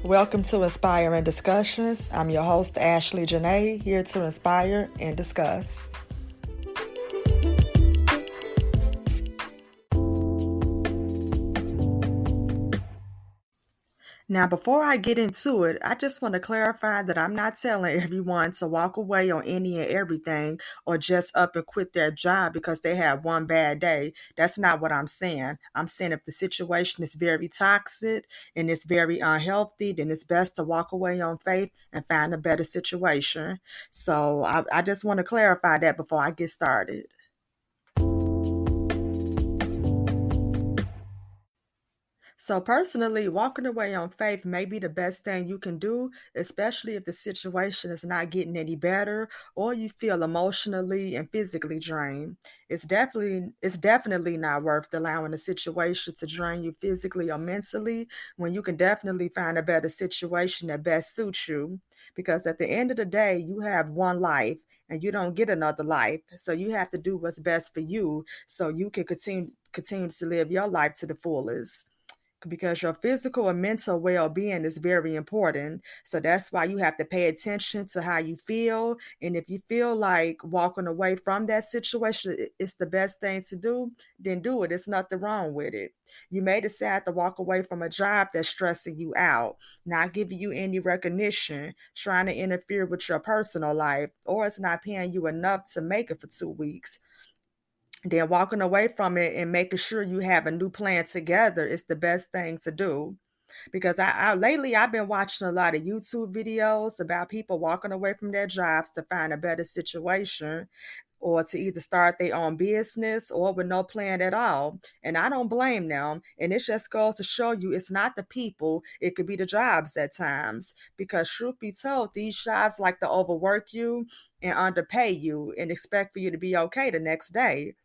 Welcome to Inspiring Discussions. I'm your host, Ashley Janae, here to inspire and discuss. Now, before I get into it, I just want to clarify that I'm not telling everyone to walk away on any and everything or just up and quit their job because they had one bad day. That's not what I'm saying. I'm saying if the situation is very toxic and it's very unhealthy, then it's best to walk away on faith and find a better situation. So I just want to clarify that before I get started. So personally, walking away on faith may be the best thing you can do, especially if the situation is not getting any better or you feel emotionally and physically drained. It's definitely not worth allowing the situation to drain you physically or mentally when you can definitely find a better situation that best suits you. Because at the end of the day, you have one life and you don't get another life. So you have to do what's best for you so you can continue to live your life to the fullest because your physical and mental well-being is very important. So that's why you have to pay attention to how you feel. And if you feel like walking away from that situation it's the best thing to do, then do it. There's nothing wrong with it. You may decide to walk away from a job that's stressing you out, not giving you any recognition, trying to interfere with your personal life, or it's not paying you enough to make it for 2 weeks. Then walking away from it and making sure you have a new plan together is the best thing to do. Because I lately I've been watching a lot of YouTube videos about people walking away from their jobs to find a better situation or to either start their own business or with no plan at all. And I don't blame them. And it just goes to show you it's not the people, it could be the jobs at times. Because truth be told, these jobs like to overwork you and underpay you and expect for you to be okay the next day.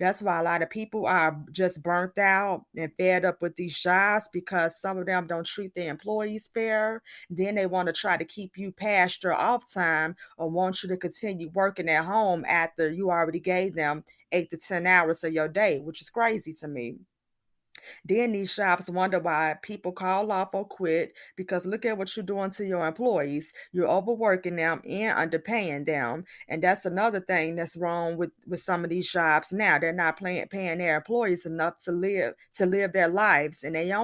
That's why a lot of people are just burnt out and fed up with these jobs because some of them don't treat their employees fair. Then they want to try to keep you past your off time or want you to continue working at home after you already gave them 8 to 10 hours of your day, which is crazy to me. Then these shops wonder why people call off or quit because look at what you're doing to your employees. You're overworking them and underpaying them. And that's another thing that's wrong with some of these shops now. They're not paying their employees enough to live their lives. And they are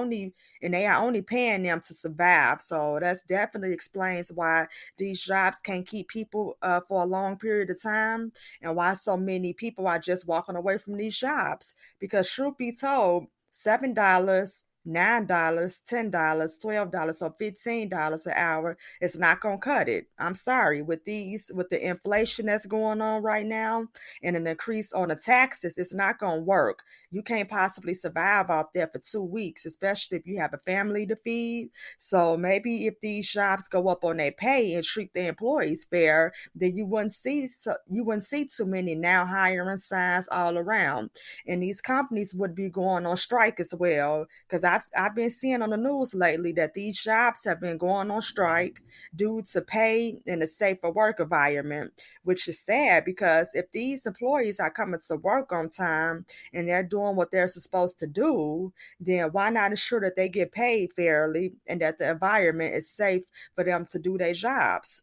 only paying them to survive. So that's definitely explains why these jobs can't keep people for a long period of time and why so many people are just walking away from these jobs. Because truth be told, $7, $9, $10, $12, or $15 an hour is not gonna cut it. I'm sorry. With the inflation that's going on right now and an increase on the taxes, it's not gonna work. You can't possibly survive out there for 2 weeks, especially if you have a family to feed. So maybe if these jobs go up on their pay and treat their employees fair, then you wouldn't see too many now hiring signs all around, and these companies would be going on strike as well. Because I've been seeing on the news lately that these jobs have been going on strike due to pay and a safer work environment, which is sad because if these employees are coming to work on time and they're doing what they're supposed to do, then why not ensure that they get paid fairly and that the environment is safe for them to do their jobs?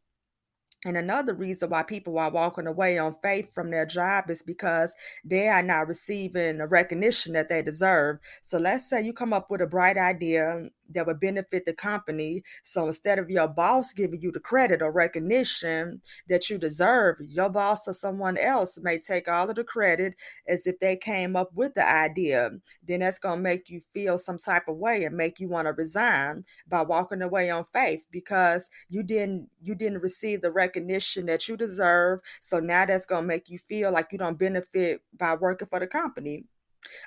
And another reason why people are walking away on faith from their job is because they are not receiving the recognition that they deserve. So let's say you come up with a bright idea that would benefit the company. So instead of your boss giving you the credit or recognition that you deserve, your boss or someone else may take all of the credit as if they came up with the idea. Then that's going to make you feel some type of way and make you want to resign by walking away on faith because you didn't receive the recognition that you deserve. So now that's going to make you feel like you don't benefit by working for the company.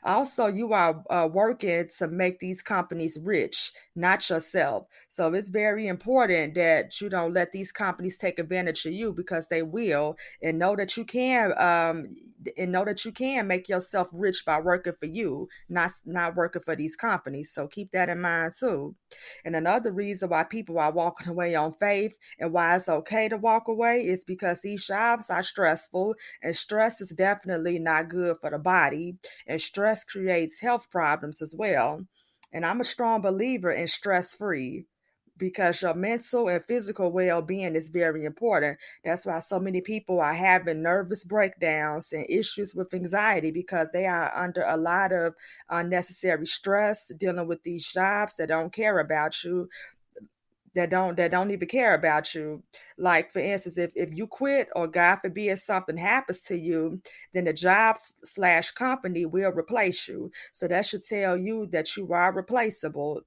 Also, you are working to make these companies rich, not yourself. So it's very important that you don't let these companies take advantage of you because they will, and know that you can. And know that you can make yourself rich by working for you, not working for these companies. So keep that in mind too. And another reason why people are walking away on faith and why it's okay to walk away is because these jobs are stressful, and stress is definitely not good for the body, and stress creates health problems as well. And I'm a strong believer in stress free because your mental and physical well-being is very important. That's why so many people are having nervous breakdowns and issues with anxiety because they are under a lot of unnecessary stress dealing with these jobs that don't care about you, that don't even care about you. Like for instance, if you quit or God forbid something happens to you, then the slash company will replace you. So that should tell you that you are replaceable.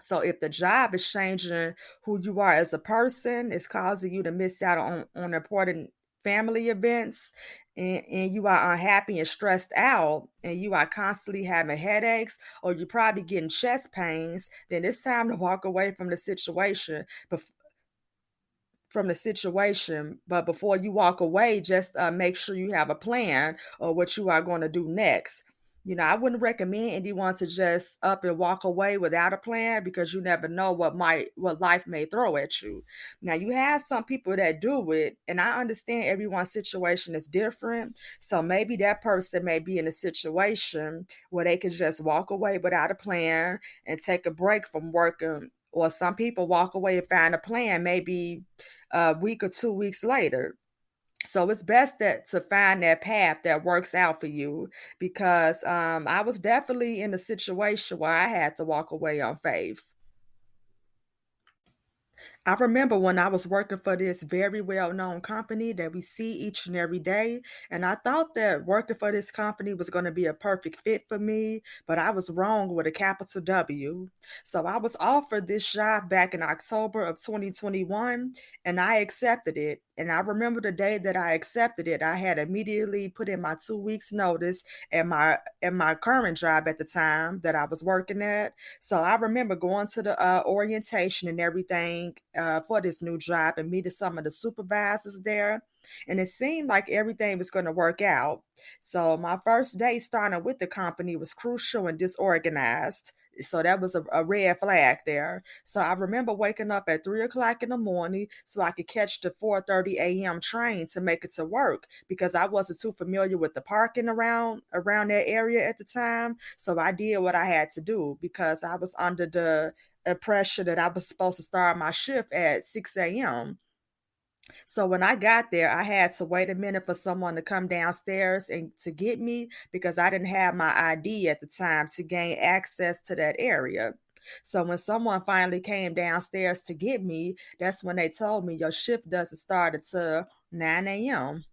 So if the job is changing who you are as a person, it's causing you to miss out on important family events, and you are unhappy and stressed out, and you are constantly having headaches, or you're probably getting chest pains, then it's time to walk away from the situation. But before you walk away, just make sure you have a plan or what you are going to do next. I wouldn't recommend anyone to just up and walk away without a plan because you never know what life may throw at you. Now you have some people that do it, and I understand everyone's situation is different. So maybe that person may be in a situation where they can just walk away without a plan and take a break from working. Or some people walk away and find a plan maybe a week or 2 weeks later. So it's best that to find that path that works out for you because I was definitely in a situation where I had to walk away on faith. I remember when I was working for this very well-known company that we see each and every day, and I thought that working for this company was going to be a perfect fit for me, but I was wrong with a capital W. So I was offered this job back in October of 2021, and I accepted it. And I remember the day that I accepted it, I had immediately put in my 2 weeks notice at my current job at the time that I was working at. So I remember going to the orientation and everything for this new job and meeting some of the supervisors there. And it seemed like everything was going to work out. So my first day starting with the company was crucial and disorganized. So that was a red flag there. So I remember waking up at 3 o'clock in the morning so I could catch the 4:30 a.m. train to make it to work because I wasn't too familiar with the parking around that area at the time. So I did what I had to do because I was under the impression that I was supposed to start my shift at 6 a.m. So when I got there, I had to wait a minute for someone to come downstairs and to get me because I didn't have my ID at the time to gain access to that area. So when someone finally came downstairs to get me, that's when they told me your shift doesn't start until 9 a.m.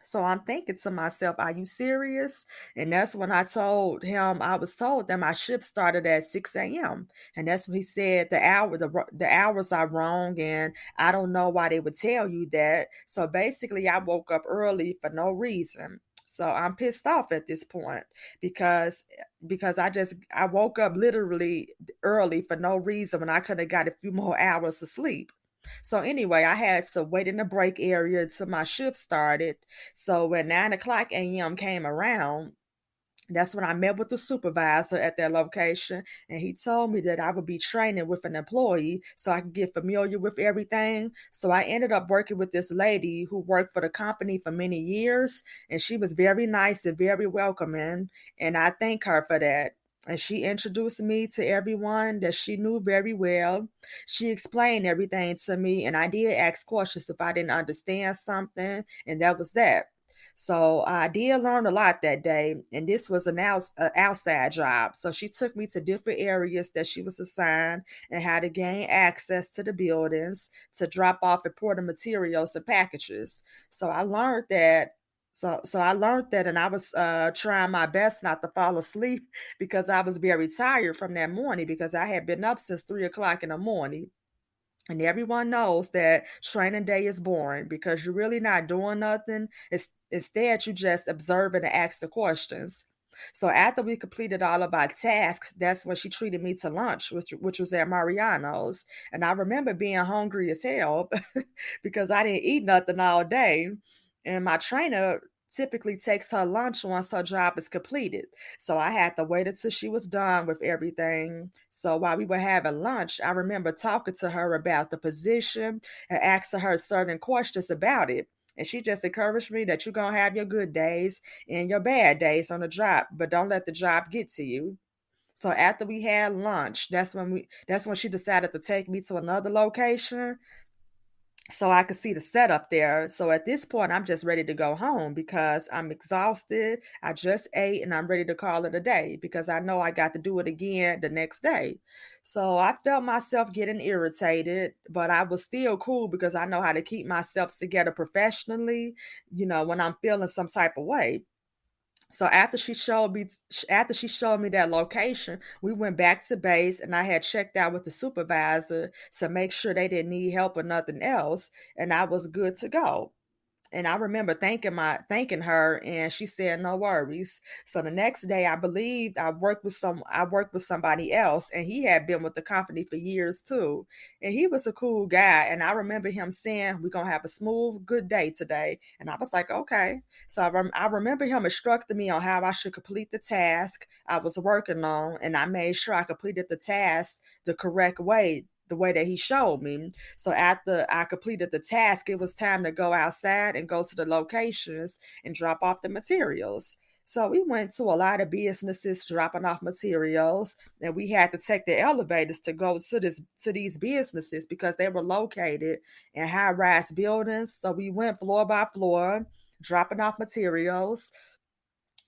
So I'm thinking to myself, are you serious? And that's when I told him I was told that my shift started at 6 a.m. And that's when he said the hours are wrong and I don't know why they would tell you that. So basically I woke up early for no reason. So I'm pissed off at this point because I woke up literally early for no reason when I could have got a few more hours of sleep. So anyway, I had to wait in the break area until my shift started. So when 9 o'clock a.m. came around, that's when I met with the supervisor at that location, and he told me that I would be training with an employee so I could get familiar with everything. So I ended up working with this lady who worked for the company for many years, and she was very nice and very welcoming, and I thank her for that. And she introduced me to everyone that she knew very well. She explained everything to me, and I did ask questions if I didn't understand something, and that was that. So I did learn a lot that day, and this was outside job. So she took me to different areas that she was assigned and how to gain access to the buildings to drop off important materials and packages. So I learned that. So I learned that, and I was trying my best not to fall asleep because I was very tired from that morning because I had been up since 3 o'clock in the morning. And everyone knows that training day is boring because you're really not doing nothing. Instead, you just observing and ask the questions. So after we completed all of our tasks, that's when she treated me to lunch, which was at Mariano's. And I remember being hungry as hell because I didn't eat nothing all day. And my trainer typically takes her lunch once her job is completed. So I had to wait until she was done with everything. So while we were having lunch, I remember talking to her about the position and asking her certain questions about it. And she just encouraged me that you're going to have your good days and your bad days on the job, but don't let the job get to you. So after we had lunch, that's when she decided to take me to another location so I could see the setup there. So at this point, I'm just ready to go home because I'm exhausted. I just ate and I'm ready to call it a day because I know I got to do it again the next day. So I felt myself getting irritated, but I was still cool because I know how to keep myself together professionally, when I'm feeling some type of way. So after she showed me that location, we went back to base and I had checked out with the supervisor to make sure they didn't need help or nothing else, and I was good to go. And I remember thanking her, and she said no worries. So the next day, I believed I worked with somebody else, and he had been with the company for years too. And he was a cool guy, and I remember him saying, "We're gonna have a smooth, good day today." And I was like, "Okay." So I remember him instructing me on how I should complete the task I was working on, and I made sure I completed the task the correct way, the way that he showed me. So after I completed the task, it was time to go outside and go to the locations and drop off the materials. So we went to a lot of businesses dropping off materials, and we had to take the elevators to go to these businesses because they were located in high-rise buildings. So we went floor by floor, dropping off materials,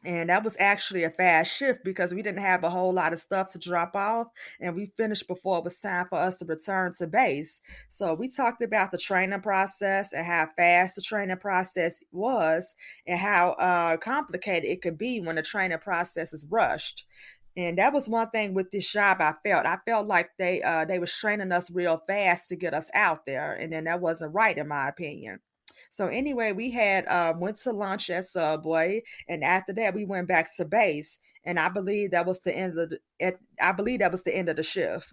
and that was actually a fast shift because we didn't have a whole lot of stuff to drop off, and we finished before it was time for us to return to base. So we talked about the training process and how fast the training process was and how complicated it could be when the training process is rushed. And that was one thing with this job I felt. I felt like they was training us real fast to get us out there, and then that wasn't right in my opinion. So anyway, we had went to lunch at Subway, and after that, we went back to base. And I believe that was the end of I believe that was the end of the shift.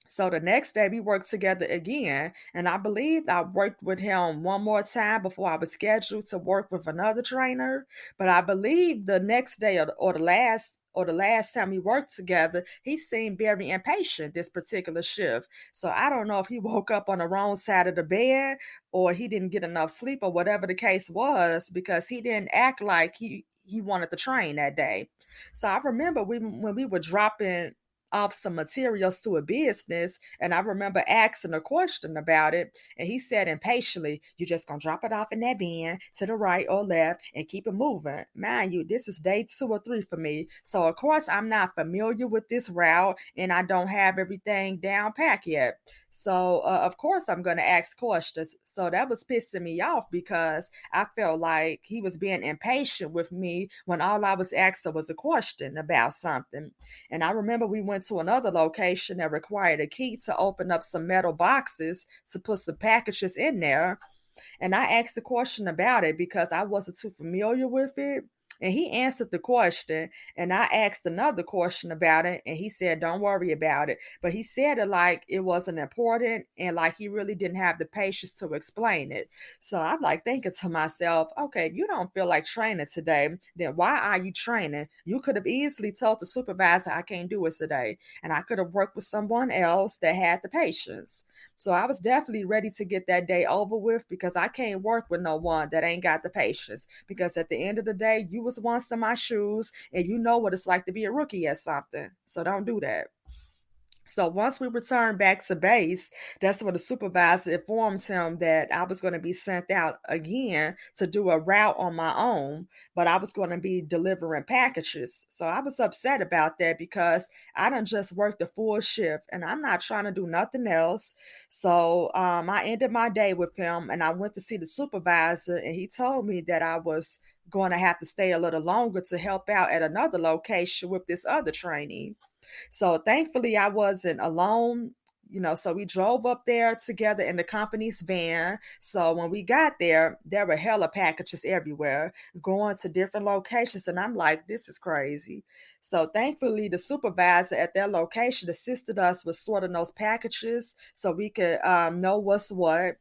So the next day we worked together again, and I believed I worked with him one more time before I was scheduled to work with another trainer. But I believe the next day or the last time we worked together, he seemed very impatient this particular shift. So I don't know if he woke up on the wrong side of the bed or he didn't get enough sleep or whatever the case was because he didn't act like he wanted to train that day. So I remember when we were dropping off some materials to a business, and I remember asking a question about it, and he said impatiently, "You're just gonna drop it off in that bin to the right or left and keep it moving." Mind you, this is day 2 or 3 for me, so of course I'm not familiar with this route, and I don't have everything down pat yet. So of course I'm gonna ask questions. So that was pissing me off because I felt like he was being impatient with me when all I was asking was a question about something. And I remember we went to another location that required a key to open up some metal boxes to put some packages in there. And I asked a question about it because I wasn't too familiar with it. And he answered the question, and I asked another question about it, and he said, "Don't worry about it." But he said it like it wasn't important and like he really didn't have the patience to explain it. So I'm like thinking to myself, okay, if you don't feel like training today, then why are you training? You could have easily told the supervisor, "I can't do it today." And I could have worked with someone else that had the patience. So I was definitely ready to get that day over with because I can't work with no one that ain't got the patience. Because at the end of the day, you was once in my shoes and you know what it's like to be a rookie at something. So don't do that. So once we returned back to base, that's when the supervisor informed him that I was going to be sent out again to do a route on my own, but I was going to be delivering packages. So I was upset about that because I done just worked a full shift and I'm not trying to do nothing else. So I ended my day with him and I went to see the supervisor and he told me that I was going to have to stay a little longer to help out at another location with this other trainee. So thankfully, I wasn't alone. So we drove up there together in the company's van. So when we got there, there were hella packages everywhere going to different locations. And I'm like, this is crazy. So thankfully, the supervisor at that location assisted us with sorting those packages so we could know what's what.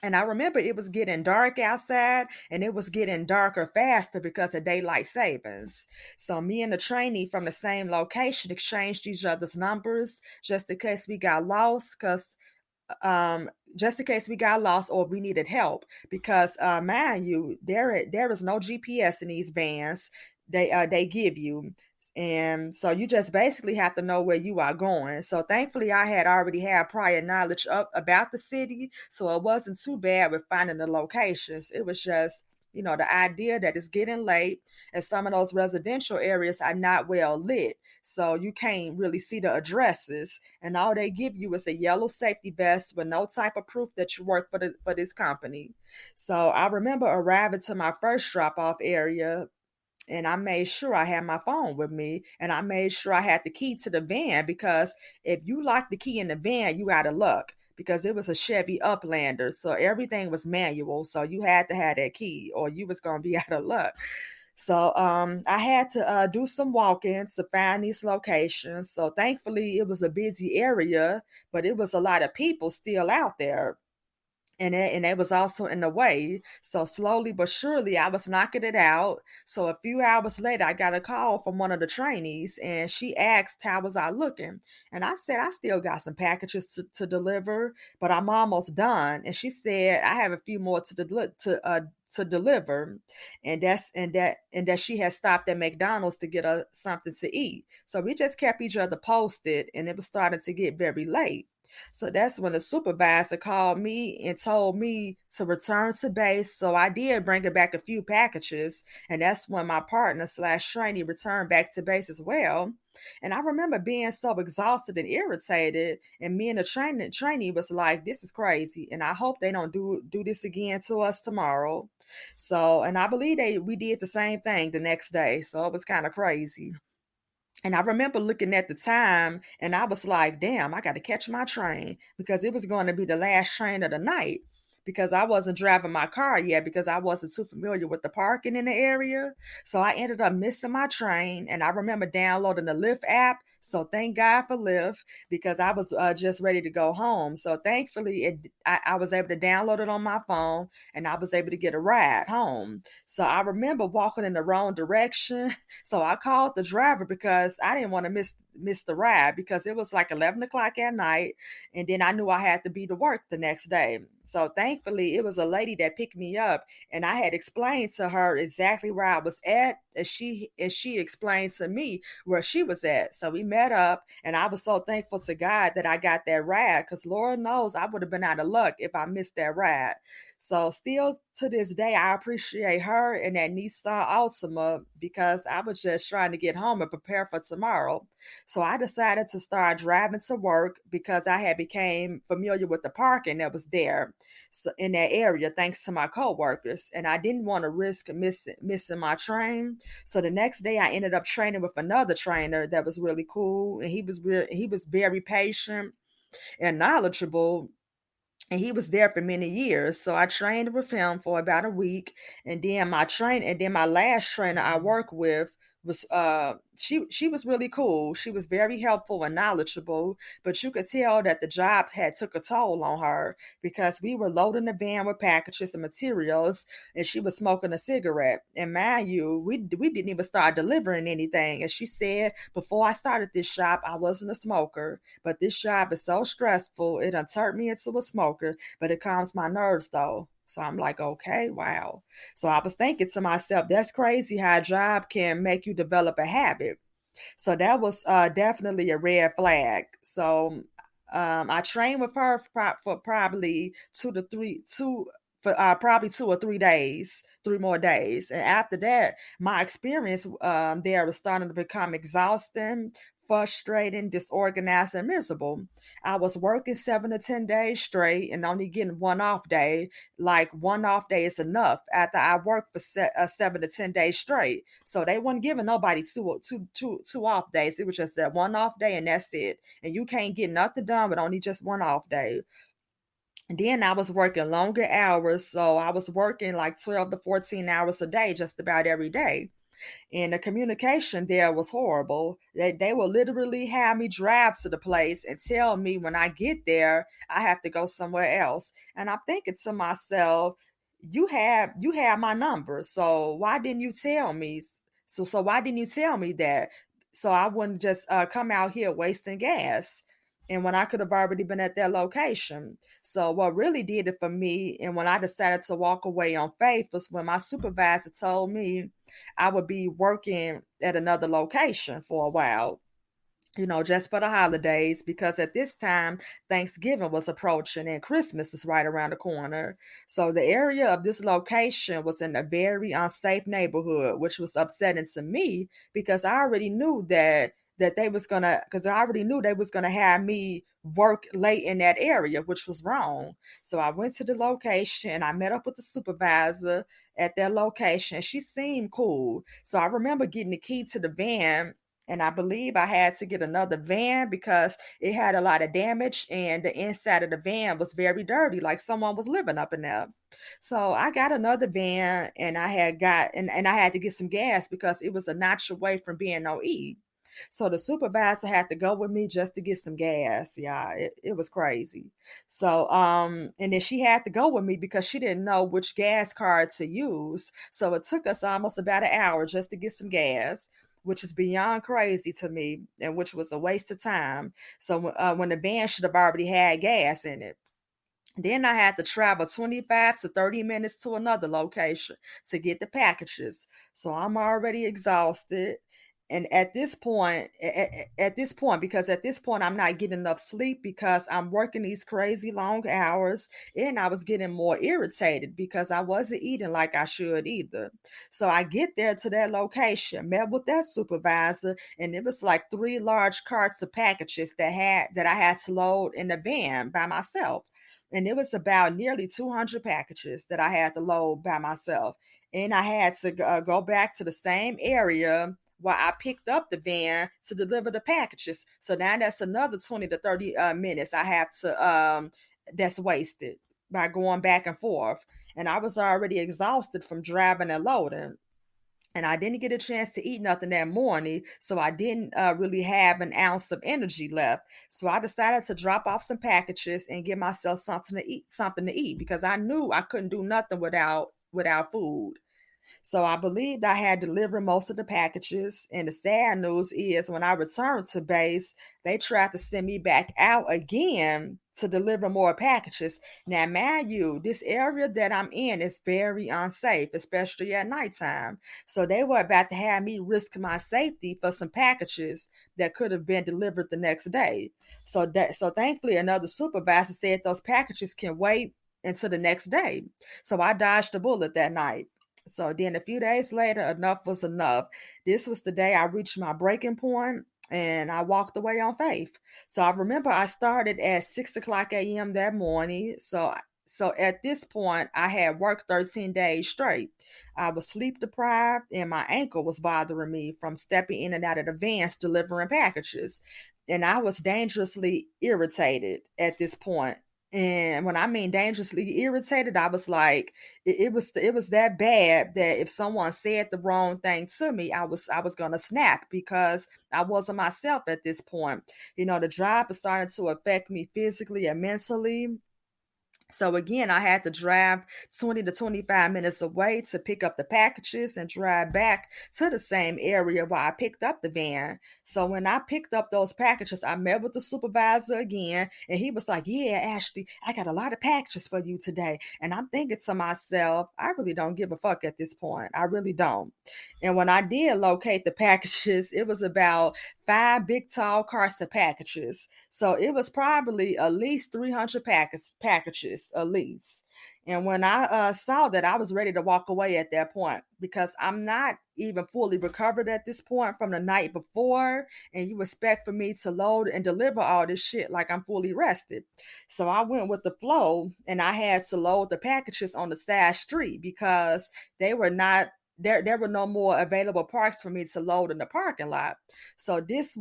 And I remember it was getting dark outside and it was getting darker faster because of daylight savings. So me and the trainee from the same location exchanged each other's numbers just in case we got lost because just in case we got lost or we needed help because mind you there is no GPS in these vans they give you. And so you just basically have to know where you are going. So thankfully I had already had prior knowledge of about the city, so it wasn't too bad with finding the locations. It was just, the idea that it's getting late and some of those residential areas are not well lit. So you can't really see the addresses. And all they give you is a yellow safety vest with no type of proof that you work for this company. So I remember arriving to my first drop off area, and I made sure I had my phone with me, and I made sure I had the key to the van, because if you lock the key in the van, you out of luck, because it was a Chevy Uplander. So everything was manual. So you had to have that key or you was going to be out of luck. So I had to do some walk-ins to find these locations. So thankfully it was a busy area, but it was a lot of people still out there, and it was also in the way. So slowly but surely, I was knocking it out. So a few hours later, I got a call from one of the trainees, and she asked how was I looking, and I said I still got some packages to deliver, but I'm almost done. And she said I have a few more to deliver, and that she had stopped at McDonald's to get us something to eat. So we just kept each other posted, and it was starting to get very late. So that's when the supervisor called me and told me to return to base. So I did bring her back a few packages. And that's when my partner slash trainee returned back to base as well. And I remember being so exhausted and irritated. And me and the trainee was like, this is crazy. And I hope they don't do this again to us tomorrow. So, and I believe we did the same thing the next day. So it was kind of crazy. And I remember looking at the time and I was like, damn, I got to catch my train, because it was going to be the last train of the night, because I wasn't driving my car yet because I wasn't too familiar with the parking in the area. So I ended up missing my train. And I remember downloading the Lyft app. So thank God for Lyft, because I was just ready to go home. So thankfully, I was able to download it on my phone and I was able to get a ride home. So I remember walking in the wrong direction. So I called the driver because I didn't want to miss the ride, because it was like 11 o'clock at night. And then I knew I had to be to work the next day. So thankfully, it was a lady that picked me up, and I had explained to her exactly where I was at, as she explained to me where she was at. So we met up, and I was so thankful to God that I got that ride, because Lord knows I would have been out of luck if I missed that ride. So still to this day, I appreciate her and that Nissan Altima, because I was just trying to get home and prepare for tomorrow. So I decided to start driving to work, because I had became familiar with the parking that was there, so in that area, thanks to my coworkers. And I didn't want to risk missing my train. So the next day I ended up training with another trainer that was really cool, and he was very patient and knowledgeable, and he was there for many years. So I trained with him for about a week, and then my last trainer I worked with was she was really cool. She was very helpful and knowledgeable, but you could tell that the job had took a toll on her, because we were loading the van with packages and materials, and she was smoking a cigarette. And mind you, we didn't even start delivering anything. And she said, before I started this shop, I wasn't a smoker, but this job is so stressful, it done turned me into a smoker, but it calms my nerves though. So I'm like, okay, wow. So I was thinking to myself, that's crazy how a job can make you develop a habit. So that was definitely a red flag. So I trained with her for probably probably 2 or 3 days, 3 more days. And after that, my experience there was starting to become exhausting, frustrating, disorganized, and miserable. I was working 7 to 10 days straight and only getting one off day. Like one off day is enough after I worked for 7 to 10 days straight. So they weren't giving nobody two off days. It was just that one off day and that's it. And you can't get nothing done with only just one off day. And then I was working longer hours. So I was working like 12 to 14 hours a day, just about every day. And the communication there was horrible. They will literally have me drive to the place and tell me when I get there I have to go somewhere else. And I'm thinking to myself, you have my number, so why didn't you tell me? So why didn't you tell me that? So I wouldn't just come out here wasting gas. and when I could have already been at that location. So what really did it for me, and when I decided to walk away on faith, was when my supervisor told me I would be working at another location for a while, just for the holidays, because at this time, Thanksgiving was approaching and Christmas is right around the corner. So the area of this location was in a very unsafe neighborhood, which was upsetting to me because I already knew that they was gonna because I already knew they was gonna have me work late in that area, which was wrong. So I went to the location, I met up with the supervisor at that location. She seemed cool. So I remember getting the key to the van, and I believe I had to get another van because it had a lot of damage and the inside of the van was very dirty, like someone was living up in there. So I got another van, and I had to get some gas because it was a notch away from being no E. So the supervisor had to go with me just to get some gas. Yeah, it was crazy. So and then she had to go with me because she didn't know which gas card to use. So it took us almost about an hour just to get some gas, which is beyond crazy to me, and which was a waste of time. So when the van should have already had gas in it. Then I had to travel 25 to 30 minutes to another location to get the packages. So I'm already exhausted. And because at this point, I'm not getting enough sleep because I'm working these crazy long hours, and I was getting more irritated because I wasn't eating like I should either. So I get there to that location, met with that supervisor, and it was like three large carts of packages that I had to load in the van by myself, and it was about nearly 200 packages that I had to load by myself. And I had to go back to the same area where I picked up the van to deliver the packages. So now that's another 20 to 30 minutes I have to that's wasted by going back and forth. And I was already exhausted from driving and loading, and I didn't get a chance to eat nothing that morning, so I didn't really have an ounce of energy left. So I decided to drop off some packages and give myself something to eat because I knew I couldn't do nothing without food. So I believed I had delivered most of the packages. And the sad news is when I returned to base, they tried to send me back out again to deliver more packages. Now, mind you, this area that I'm in is very unsafe, especially at nighttime. So they were about to have me risk my safety for some packages that could have been delivered the next day. So thankfully another supervisor said those packages can wait until the next day. So I dodged the bullet that night. So then a few days later, enough was enough. This was the day I reached my breaking point and I walked away on faith. So I remember I started at 6 o'clock a.m. that morning. So at this point, I had worked 13 days straight. I was sleep deprived and my ankle was bothering me from stepping in and out of the vans delivering packages. And I was dangerously irritated at this point. And when I mean dangerously irritated, I was like, it was that bad that if someone said the wrong thing to me, I was gonna snap because I wasn't myself at this point. The job is starting to affect me physically and mentally. So again, I had to drive 20 to 25 minutes away to pick up the packages and drive back to the same area where I picked up the van. So when I picked up those packages, I met with the supervisor again, and he was like, "Yeah, Ashley, I got a lot of packages for you today." And I'm thinking to myself, I really don't give a fuck at this point. I really don't. And when I did locate the packages, it was about five big tall carts of packages. So it was probably at least 300 packages, at least. And when I saw that, I was ready to walk away at that point because I'm not even fully recovered at this point from the night before. And you expect for me to load and deliver all this shit like I'm fully rested. So I went with the flow, and I had to load the packages on the side street because they were not there were no more available parks for me to load in the parking lot. So this is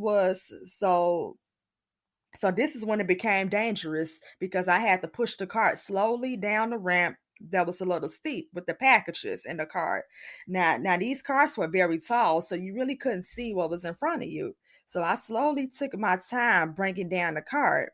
when it became dangerous because I had to push the cart slowly down the ramp that was a little steep with the packages in the cart. Now these carts were very tall, so you really couldn't see what was in front of you. So I slowly took my time bringing down the cart,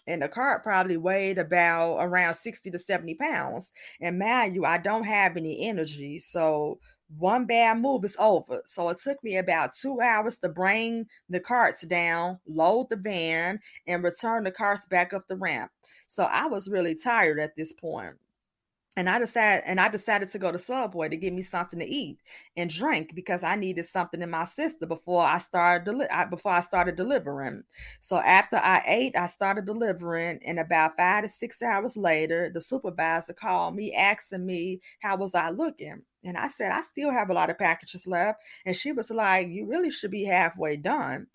and the cart probably weighed around 60 to 70 pounds. And mind you, I don't have any energy. So one bad move is over. So it took me about 2 hours to bring the carts down, load the van, and return the carts back up the ramp. So I was really tired at this point. And I decided to go to Subway to get me something to eat and drink because I needed something in my system before I started delivering. So after I ate, I started delivering, and about 5 to 6 hours later, the supervisor called me asking me how was I looking. And I said, I still have a lot of packages left. And she was like, you really should be halfway done.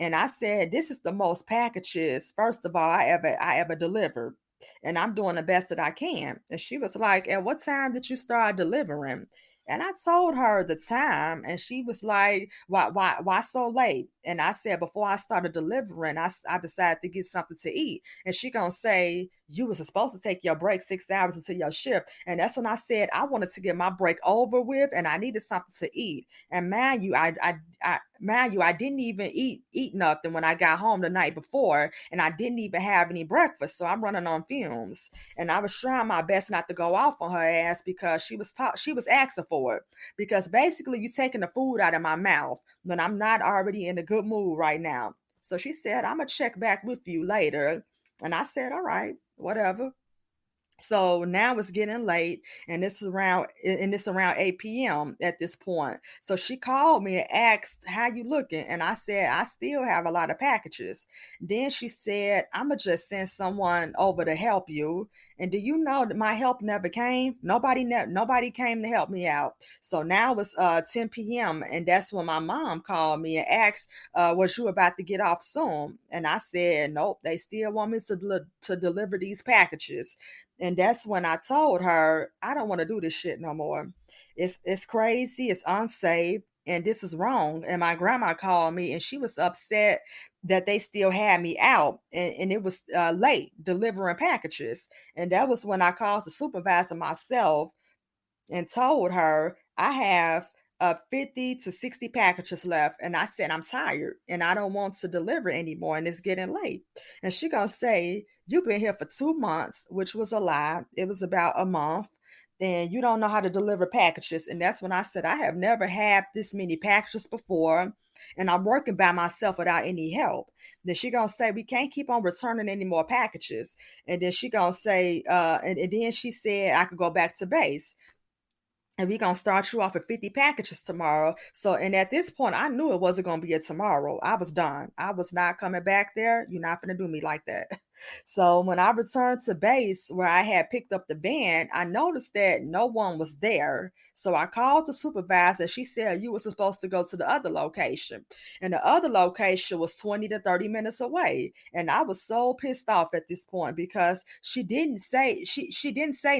And I said, this is the most packages, first of all, I ever delivered. And I'm doing the best that I can. And she was like, at what time did you start delivering? And I told her the time, and she was like, why so late? And I said, before I started delivering, I decided to get something to eat. And she gonna say, you was supposed to take your break 6 hours into your shift. And that's when I said I wanted to get my break over with, and I needed something to eat. And I didn't even eat nothing when I got home the night before, and I didn't even have any breakfast. So I'm running on fumes, and I was trying my best not to go off on her ass because she was asking for it. Because basically, you taking the food out of my mouth when I'm not already in a good mood right now. So she said, I'm gonna check back with you later, and I said, all right, whatever. So now it's getting late, and it's around 8 p.m. at this point. So she called me and asked, how you looking? And I said, I still have a lot of packages. Then she said, I'ma just send someone over to help you. And do you know that my help never came? Nobody came to help me out. So now it's 10 p.m. and that's when my mom called me and asked, was you about to get off soon? And I said, nope, they still want me to deliver these packages. And that's when I told her, I don't want to do this shit no more. It's crazy, it's unsafe, and this is wrong. And my grandma called me and she was upset that they still had me out, and it was late delivering packages. And that was when I called the supervisor myself and told her I have 50 to 60 packages left. And I said, I'm tired and I don't want to deliver anymore. And it's getting late. And she going to say, you've been here for 2 months, which was a lie. It was about a month. And you don't know how to deliver packages. And that's when I said, I have never had this many packages before. And I'm working by myself without any help. Then she gonna say we can't keep on returning any more packages. And then she gonna say, and then she said I could go back to base, and we're gonna start you off with 50 packages tomorrow. So, and at this point, I knew it wasn't gonna be a tomorrow. I was done. I was not coming back there. You're not gonna do me like that. So when I returned to base where I had picked up the van, I noticed that no one was there. So I called the supervisor. She said you were supposed to go to the other location. And the other location was 20 to 30 minutes away. And I was so pissed off at this point because she didn't say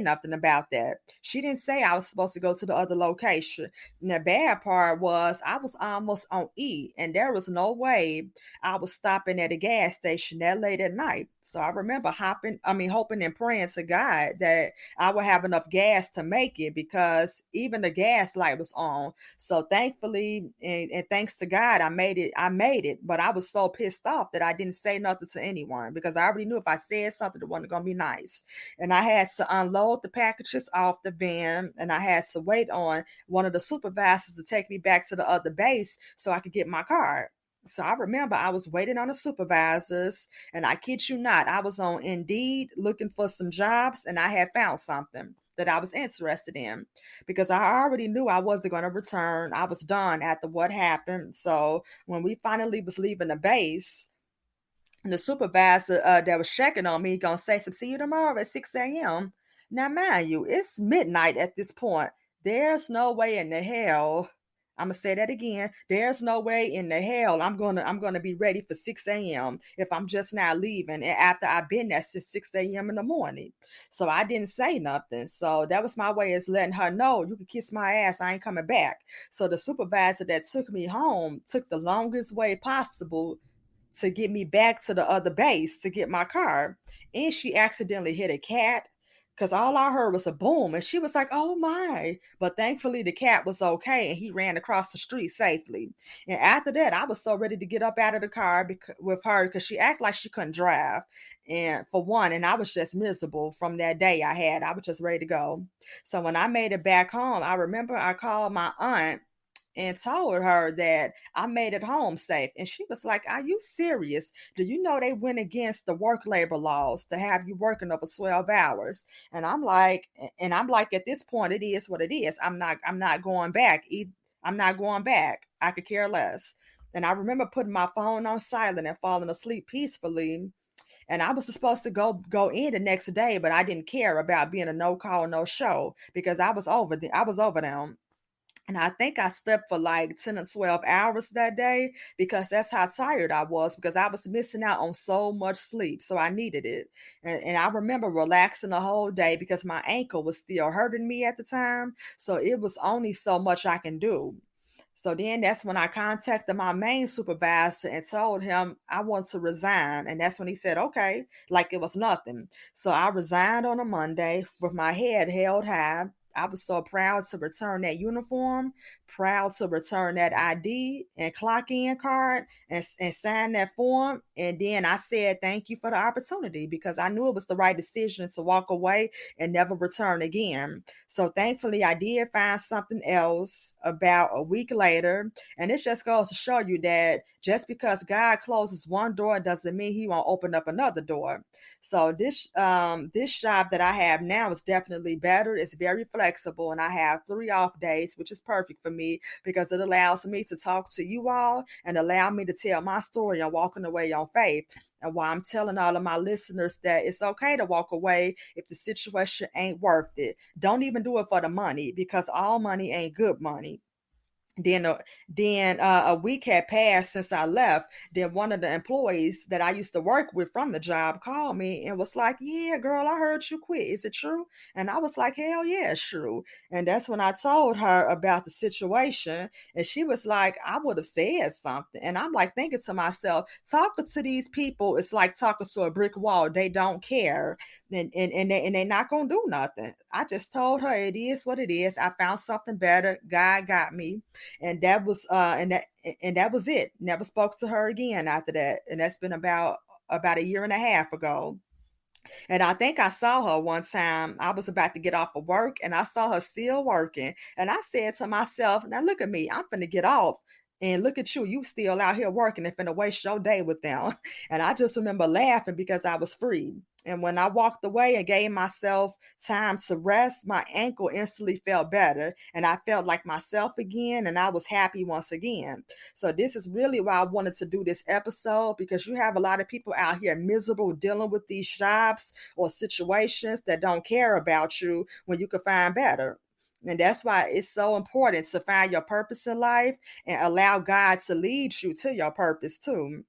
nothing about that. She didn't say I was supposed to go to the other location. And the bad part was I was almost on E, and there was no way I was stopping at a gas station that late at night. So I remember hoping and praying to God that I would have enough gas to make it because even the gas light was on. So thankfully, and thanks to God, I made it. I made it, but I was so pissed off that I didn't say nothing to anyone because I already knew if I said something, it wasn't gonna be nice. And I had to unload the packages off the van, and I had to wait on one of the supervisors to take me back to the other base so I could get my card. So I remember I was waiting on the supervisors, and I kid you not, I was on Indeed looking for some jobs, and I had found something that I was interested in because I already knew I wasn't going to return. I was done after what happened. So when we finally was leaving the base, the supervisor that was checking on me gonna say, "So see you tomorrow at 6 a.m." Now, mind you, it's midnight at this point. There's no way in the hell. I'm gonna say that again. There's no way in the hell I'm gonna be ready for 6 a.m. if I'm just now leaving and after I've been there since 6 a.m. in the morning. So I didn't say nothing. So that was my way of letting her know you can kiss my ass. I ain't coming back. So the supervisor that took me home took the longest way possible to get me back to the other base to get my car. And she accidentally hit a cat. because all I heard was a boom, and she was like, "Oh my!" But thankfully, the cat was okay, and he ran across the street safely. And after that, I was so ready to get up out of the car with her because she acted like she couldn't drive, and for one, and I was just miserable from that day. I was just ready to go. So when I made it back home, I remember I called my aunt and told her that I made it home safe. And she was like, "Are you serious? Do you know they went against the work labor laws to have you working over 12 hours?" And I'm like, at this point, it is what it is. I'm not going back. I'm not going back. I could care less. And I remember putting my phone on silent and falling asleep peacefully. And I was supposed to go in the next day, but I didn't care about being a no call, no show because I was over them. And I think I slept for like 10 or 12 hours that day because that's how tired I was because I was missing out on so much sleep. So I needed it. And I remember relaxing the whole day because my ankle was still hurting me at the time. So it was only so much I can do. So then that's when I contacted my main supervisor and told him I want to resign. And that's when he said, okay, like it was nothing. So I resigned on a Monday with my head held high. I was so proud to return that uniform, proud to return that ID and clock in card and sign that form. And then I said, thank you for the opportunity because I knew it was the right decision to walk away and never return again. So thankfully, I did find something else about a week later. And it just goes to show you that just because God closes one door doesn't mean he won't open up another door. So this job that I have now is definitely better. It's very flexible, and I have 3 off days, which is perfect for me because it allows me to talk to you all and allow me to tell my story on walking away on faith. And while I'm telling all of my listeners that it's okay to walk away if the situation ain't worth it. Don't even do it for the money because all money ain't good money. Then a week had passed since I left. Then one of the employees that I used to work with from the job called me and was like, "Yeah, girl, I heard you quit. Is it true?" And I was like, "Hell yeah, it's true." And that's when I told her about the situation. And she was like, "I would have said something." And I'm like thinking to myself, talking to these people, it's like talking to a brick wall. They don't care. And they're not gonna do nothing. I just told her it is what it is. I found something better. God got me, and that was it. Never spoke to her again after that, and that's been about a year and a half ago. And I think I saw her one time. I was about to get off of work and I saw her still working. And I said to myself, now look at me, I'm finna get off. And look at you still out here working and finna waste your day with them. And I just remember laughing because I was free. And when I walked away and gave myself time to rest, my ankle instantly felt better. And I felt like myself again. And I was happy once again. So this is really why I wanted to do this episode because you have a lot of people out here miserable dealing with these jobs or situations that don't care about you when you can find better. And that's why it's so important to find your purpose in life and allow God to lead you to your purpose too.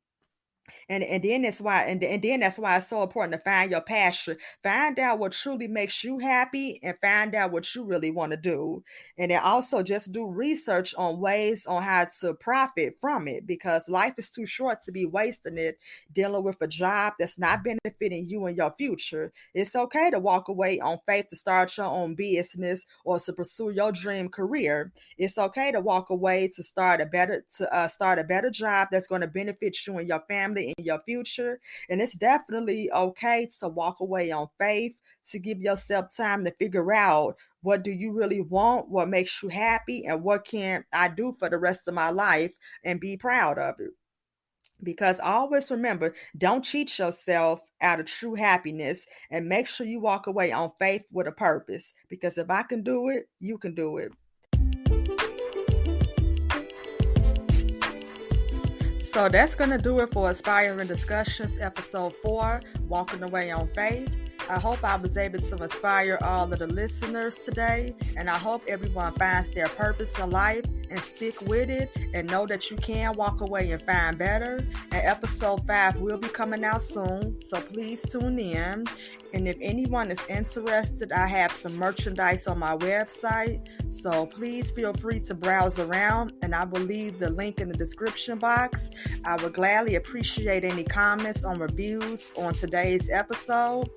And then that's why it's so important to find your passion. Find out what truly makes you happy and find out what you really want to do. And then also just do research on ways on how to profit from it because life is too short to be wasting it dealing with a job that's not benefiting you in your future. It's okay to walk away on faith to start your own business or to pursue your dream career. It's okay to walk away to start a better job that's going to benefit you and your family in your future. And it's definitely okay to walk away on faith, to give yourself time to figure out what do you really want, what makes you happy, and what can I do for the rest of my life and be proud of it. Because always remember, don't cheat yourself out of true happiness and make sure you walk away on faith with a purpose. Because if I can do it, you can do it. So that's going to do it for Aspiring Discussions, episode 4, Walking Away on Faith. I hope I was able to inspire all of the listeners today, and I hope everyone finds their purpose in life and stick with it and know that you can walk away and find better. And episode 5 will be coming out soon, so please tune in. And if anyone is interested, I have some merchandise on my website, so please feel free to browse around, and I will leave the link in the description box. I would gladly appreciate any comments on reviews on today's episode.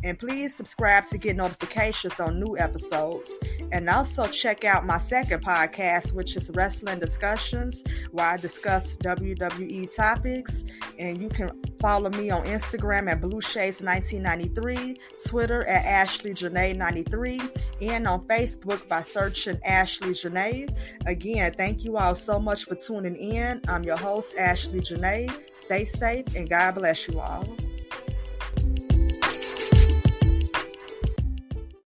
And please subscribe to get notifications on new episodes. And also check out my second podcast, which is Wrestling Discussions, where I discuss WWE topics. And you can follow me on Instagram at BlueShades1993, Twitter at AshleyJanae93, and on Facebook by searching Ashley Janae. Again, thank you all so much for tuning in. I'm your host, Ashley Janae. Stay safe and God bless you all.